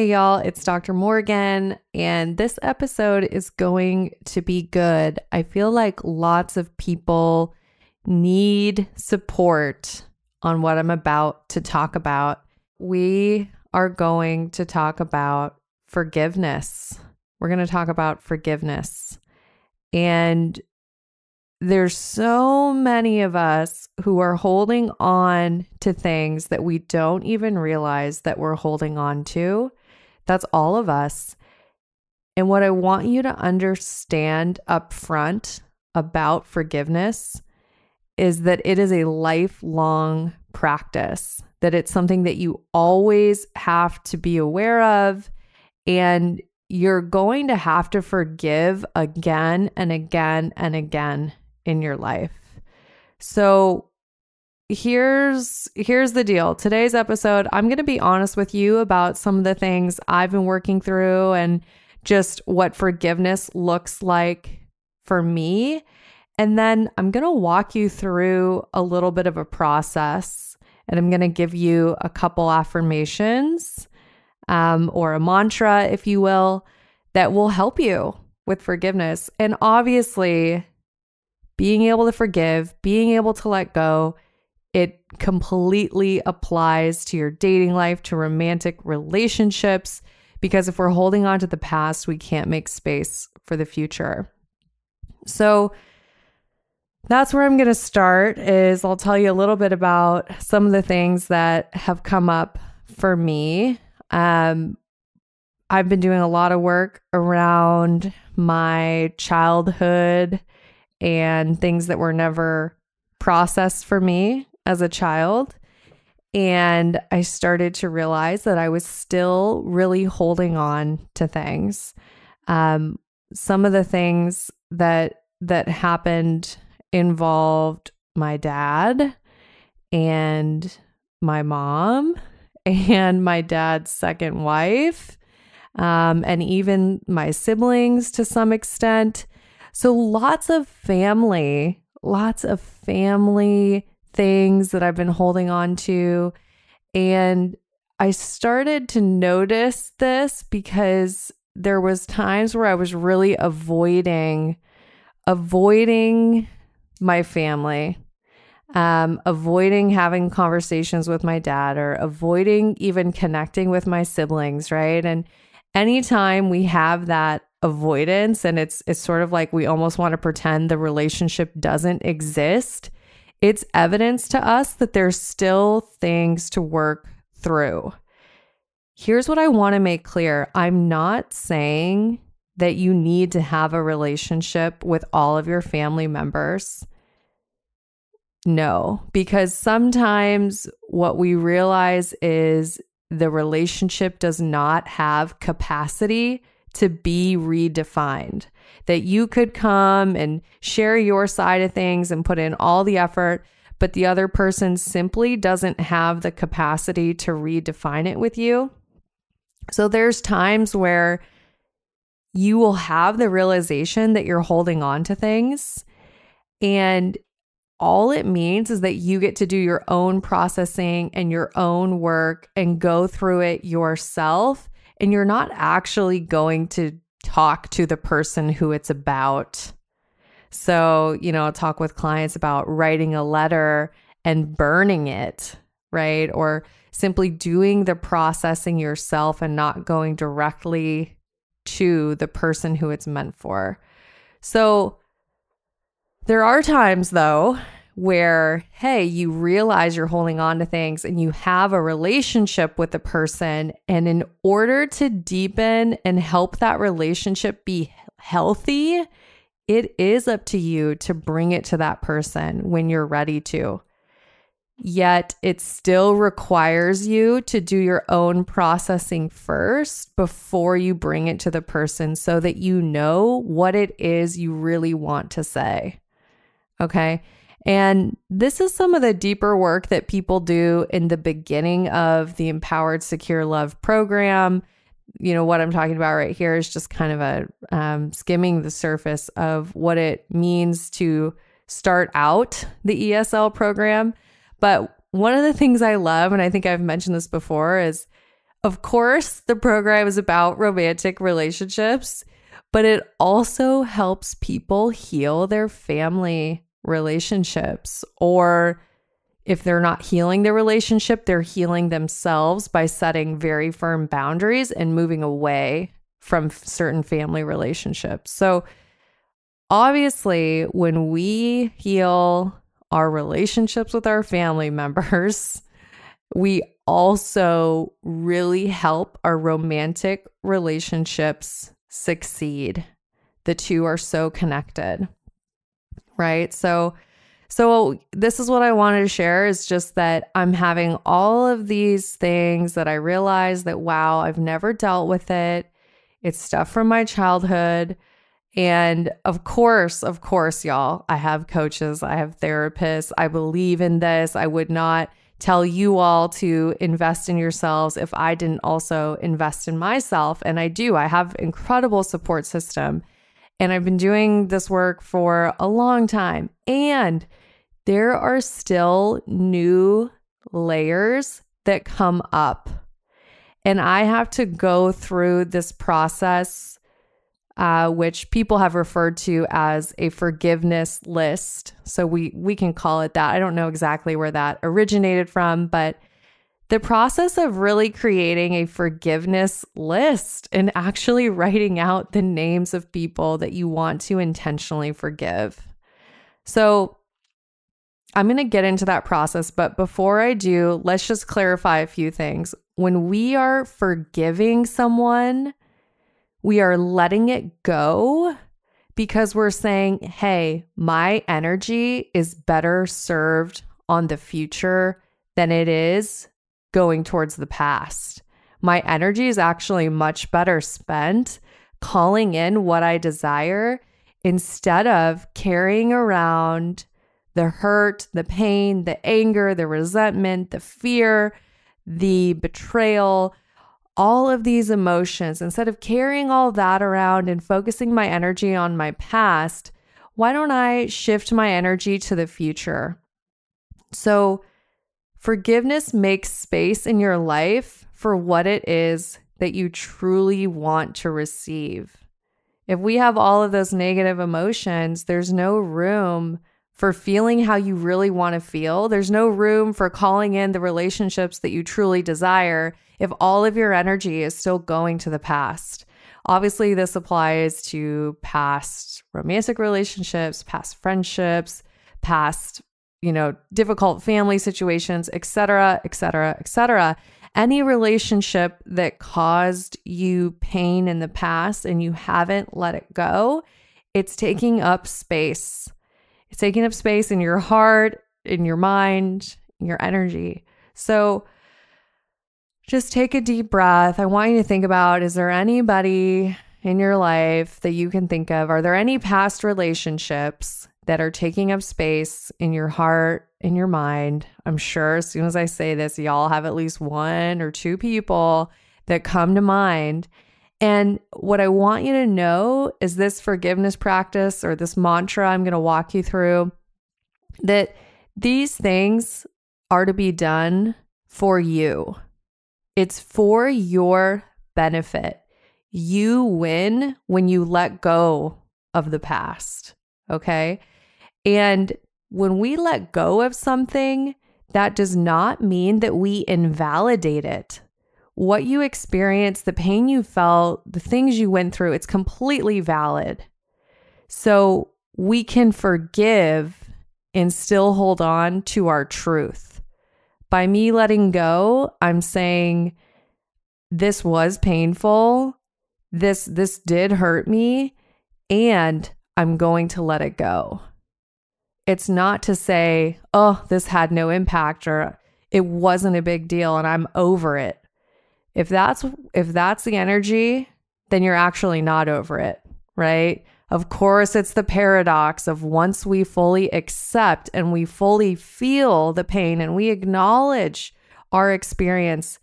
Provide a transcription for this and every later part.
Hey y'all, it's Dr. Morgan, and this episode is going to be good. I feel like lots of people need support on what I'm about to talk about. We are going to talk about forgiveness. We're going to talk about forgiveness. And there's so many of us who are holding on to things that we don't even realize that we're holding on to. That's all of us. And what I want you to understand up front about forgiveness is that it is a lifelong practice, that it's something that you always have to be aware of, and you're going to have to forgive again and again and again in your life. So here's the deal. Today's episode, I'm going to be honest with you about some of the things I've been working through and just what forgiveness looks like for me. And then I'm going to walk you through a little bit of a process, and I'm going to give you a couple affirmations or a mantra, if you will, that will help you with forgiveness. And obviously, being able to forgive, being able to let go, it completely applies to your dating life, to romantic relationships, because if we're holding on to the past, we can't make space for the future. So that's where I'm going to start. Is I'll tell you a little bit about some of the things that have come up for me. I've been doing a lot of work around my childhood and things that were never processed for me as a child. And I started to realize that I was still really holding on to things. Some of the things that happened involved my dad and my mom and my dad's second wife, and even my siblings to some extent. So lots of family things that I've been holding on to. And I started to notice this because there was times where I was really avoiding my family, avoiding having conversations with my dad, or avoiding even connecting with my siblings, right? And anytime we have that avoidance, and it's sort of like we almost want to pretend the relationship doesn't exist, it's evidence to us that there's still things to work through. Here's what I want to make clear. I'm not saying that you need to have a relationship with all of your family members. No, because sometimes what we realize is the relationship does not have capacity to be redefined. That you could come and share your side of things and put in all the effort, but the other person simply doesn't have the capacity to redefine it with you. So there's times where you will have the realization that you're holding on to things, and all it means is that you get to do your own processing and your own work and go through it yourself. And you're not actually going to talk to the person who it's about. So, I'll talk with clients about writing a letter and burning it, right? Or simply doing the processing yourself and not going directly to the person who it's meant for. So there are times though where, hey, you realize you're holding on to things and you have a relationship with the person. And in order to deepen and help that relationship be healthy, it is up to you to bring it to that person when you're ready to. Yet it still requires you to do your own processing first before you bring it to the person so that you know what it is you really want to say. Okay? And this is some of the deeper work that people do in the beginning of the Empowered Secure Love program. What I'm talking about right here is just kind of a skimming the surface of what it means to start out the ESL program. But one of the things I love, and I think I've mentioned this before, is Of course, the program is about romantic relationships, but it also helps people heal their family relationships. Or if they're not healing their relationship, they're healing themselves by setting very firm boundaries and moving away from certain family relationships. So obviously, when we heal our relationships with our family members, we also really help our romantic relationships succeed. The two are so connected, right? So this is what I wanted to share, is just that I'm having all of these things that I realize that, wow, I've never dealt with it. It's stuff from my childhood. And of course, y'all, I have coaches, I have therapists. I believe in this. I would not tell you all to invest in yourselves if I didn't also invest in myself. And I do. I have incredible support system. And I've been doing this work for a long time. And there are still new layers that come up. And I have to go through this process, which people have referred to as a forgiveness list. So we can call it that. I don't know exactly where that originated from, but the process of really creating a forgiveness list and actually writing out the names of people that you want to intentionally forgive. So I'm going to get into that process, but before I do, let's just clarify a few things. When we are forgiving someone, we are letting it go because we're saying, hey, my energy is better served on the future than it is going towards the past. My energy is actually much better spent calling in what I desire instead of carrying around the hurt, the pain, the anger, the resentment, the fear, the betrayal, all of these emotions. Instead of carrying all that around and focusing my energy on my past, why don't I shift my energy to the future? So forgiveness makes space in your life for what it is that you truly want to receive. If we have all of those negative emotions, there's no room for feeling how you really want to feel. There's no room for calling in the relationships that you truly desire if all of your energy is still going to the past. Obviously, this applies to past romantic relationships, past friendships, past, difficult family situations, et cetera, et cetera, et cetera. Any relationship that caused you pain in the past and you haven't let it go, it's taking up space. It's taking up space in your heart, in your mind, in your energy. So just take a deep breath. I want you to think about, is there anybody in your life that you can think of? Are there any past relationships that are taking up space in your heart, in your mind? I'm sure as soon as I say this, y'all have at least one or two people that come to mind. And what I want you to know is this forgiveness practice or this mantra I'm going to walk you through, that these things are to be done for you. It's for your benefit. You win when you let go of the past, okay? And when we let go of something, that does not mean that we invalidate it. What you experienced, the pain you felt, the things you went through, it's completely valid. So we can forgive and still hold on to our truth. By me letting go, I'm saying this was painful. This did hurt me, and I'm going to let it go. It's not to say, oh, this had no impact or it wasn't a big deal and I'm over it. If that's the energy, then you're actually not over it, right? Of course, it's the paradox of once we fully accept and we fully feel the pain and we acknowledge our experience,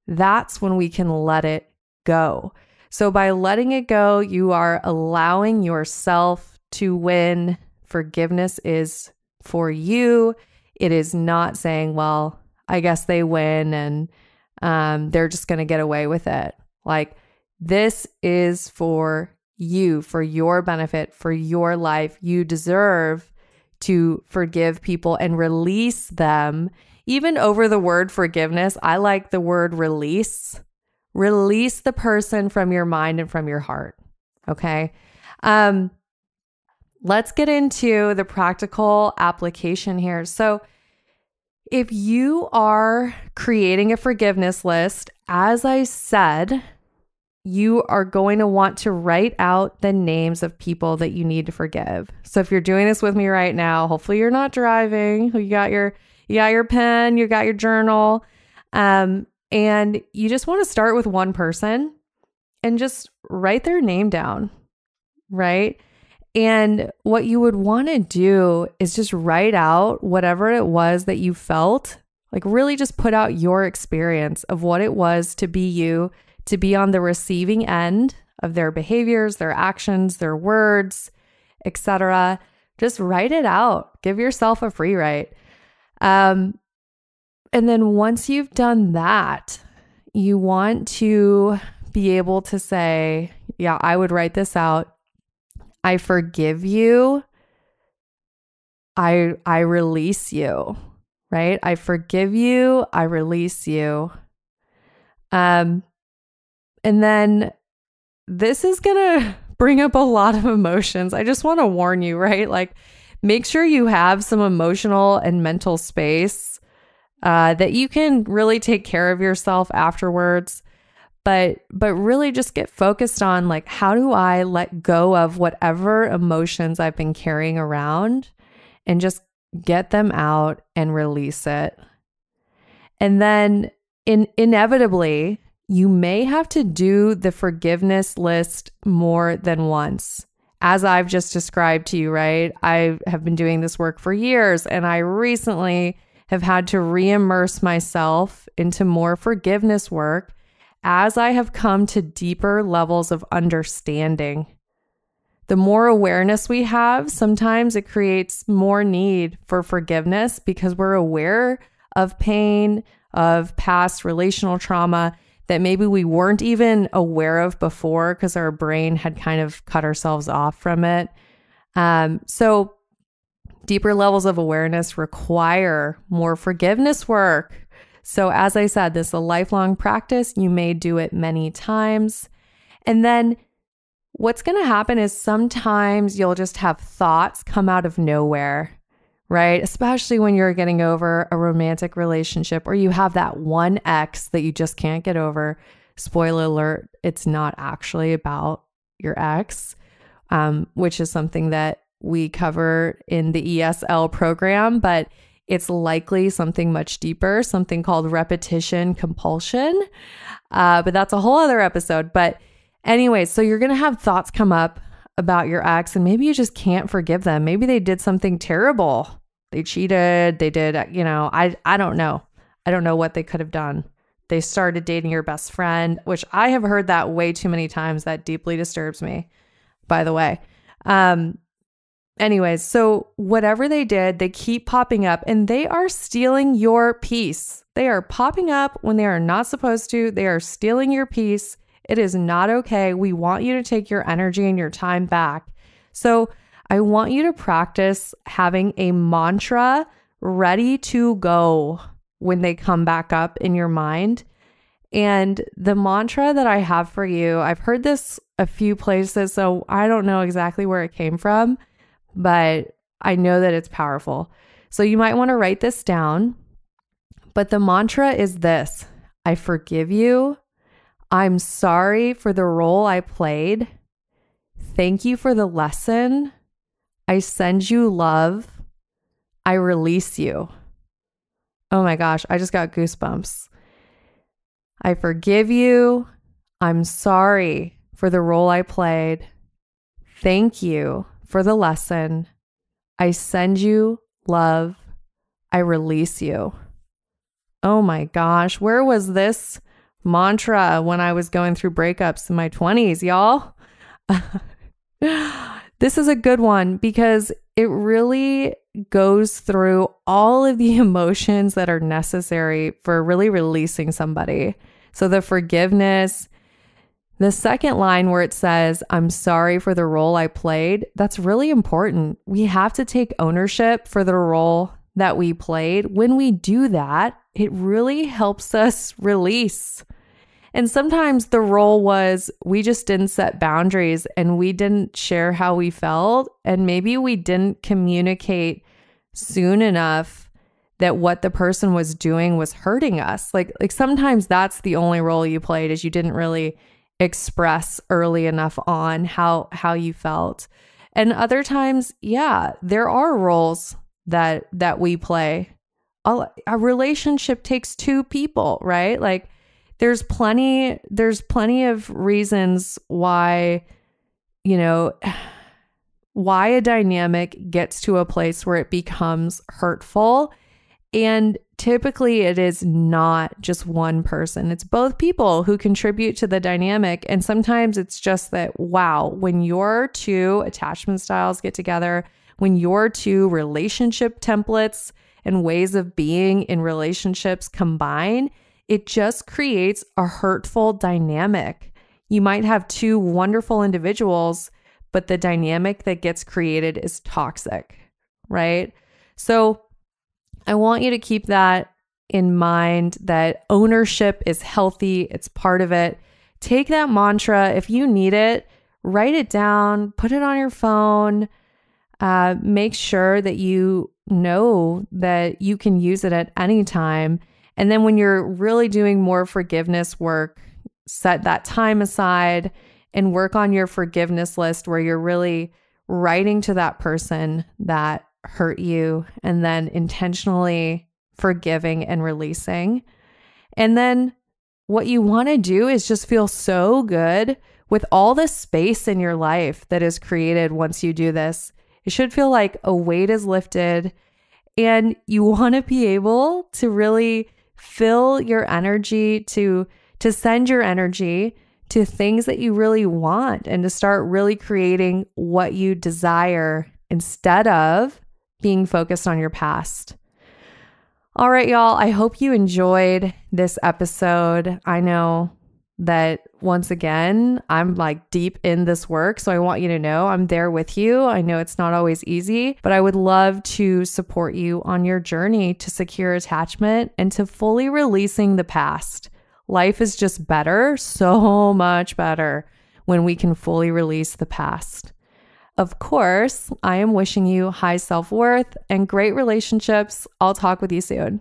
that's when we can let it go. So by letting it go, you are allowing yourself to win. Forgiveness is for you. It is not saying, well, I guess they win and they're just going to get away with it. Like, this is for you, for your benefit, for your life. You deserve to forgive people and release them. Even over the word forgiveness, I like the word release. Release the person from your mind and from your heart. Okay. Let's get into the practical application here. So if you are creating a forgiveness list, as I said, you are going to want to write out the names of people that you need to forgive. So if you're doing this with me right now, hopefully you're not driving. You got your pen, you got your journal, and you just want to start with one person and just write their name down, right? And what you would want to do is just write out whatever it was that you felt, like really just put out your experience of what it was to be you, to be on the receiving end of their behaviors, their actions, their words, etc. Just write it out. Give yourself a free write. And then once you've done that, you want to be able to say, yeah, I would write this out. I forgive you. I release you, right? I forgive you. I release you. And then this is going to bring up a lot of emotions. I just want to warn you, right? Like, make sure you have some emotional and mental space that you can really take care of yourself afterwards. But really just get focused on, like, how do I let go of whatever emotions I've been carrying around and just get them out and release it. And then inevitably, you may have to do the forgiveness list more than once. As I've just described to you, right? I have been doing this work for years, and I recently have had to re-immerse myself into more forgiveness work as I have come to deeper levels of understanding. The more awareness we have, sometimes it creates more need for forgiveness because we're aware of pain, of past relational trauma that maybe we weren't even aware of before because our brain had kind of cut ourselves off from it. So deeper levels of awareness require more forgiveness work. So as I said, this is a lifelong practice. You may do it many times. And then what's going to happen is sometimes you'll just have thoughts come out of nowhere, right? Especially when you're getting over a romantic relationship or you have that one ex that you just can't get over. Spoiler alert, it's not actually about your ex, which is something that we cover in the ESL program, but it's likely something much deeper, something called repetition compulsion. But that's a whole other episode. But anyway, so you're going to have thoughts come up about your ex, and maybe you just can't forgive them. Maybe they did something terrible. They cheated. They did, I don't know. I don't know what they could have done. They started dating your best friend, which I have heard that way too many times. That deeply disturbs me, by the way. Anyways, so whatever they did, they keep popping up and they are stealing your peace. They are popping up when they are not supposed to. They are stealing your peace. It is not okay. We want you to take your energy and your time back. So I want you to practice having a mantra ready to go when they come back up in your mind. And the mantra that I have for you, I've heard this a few places, so I don't know exactly where it came from, but I know that it's powerful. So you might want to write this down. But the mantra is this: I forgive you. I'm sorry for the role I played. Thank you for the lesson. I send you love. I release you. Oh my gosh, I just got goosebumps. I forgive you. I'm sorry for the role I played. Thank you for the lesson. I send you love. I release you. Oh my gosh, where was this mantra when I was going through breakups in my 20s, y'all? This is a good one because it really goes through all of the emotions that are necessary for really releasing somebody. So the forgiveness, the second line where it says, I'm sorry for the role I played, that's really important. We have to take ownership for the role that we played. When we do that, it really helps us release. And sometimes the role was we just didn't set boundaries and we didn't share how we felt. And maybe we didn't communicate soon enough that what the person was doing was hurting us. Like sometimes that's the only role you played, is you didn't really express early enough on how you felt. And other times, yeah, there are roles that we play. A relationship takes two people, right? Like there's plenty of reasons why, why a dynamic gets to a place where it becomes hurtful. And typically it is not just one person. It's both people who contribute to the dynamic. And sometimes it's just that, wow, when your two attachment styles get together, when your two relationship templates and ways of being in relationships combine, it just creates a hurtful dynamic. You might have two wonderful individuals, but the dynamic that gets created is toxic, right? So I want you to keep that in mind, that ownership is healthy. It's part of it. Take that mantra. If you need it, write it down, put it on your phone. Make sure that you know that you can use it at any time. And then when you're really doing more forgiveness work, set that time aside and work on your forgiveness list where you're really writing to that person that hurt you and then intentionally forgiving and releasing. And then what you want to do is just feel so good with all the space in your life that is created once you do this. It should feel like a weight is lifted, and you want to be able to really fill your energy, to send your energy to things that you really want, and to start really creating what you desire instead of being focused on your past. All right, y'all, I hope you enjoyed this episode. I know that once again, I'm like deep in this work. So I want you to know I'm there with you. I know it's not always easy, but I would love to support you on your journey to secure attachment and to fully releasing the past. Life is just better, so much better, when we can fully release the past. Of course, I am wishing you high self-worth and great relationships. I'll talk with you soon.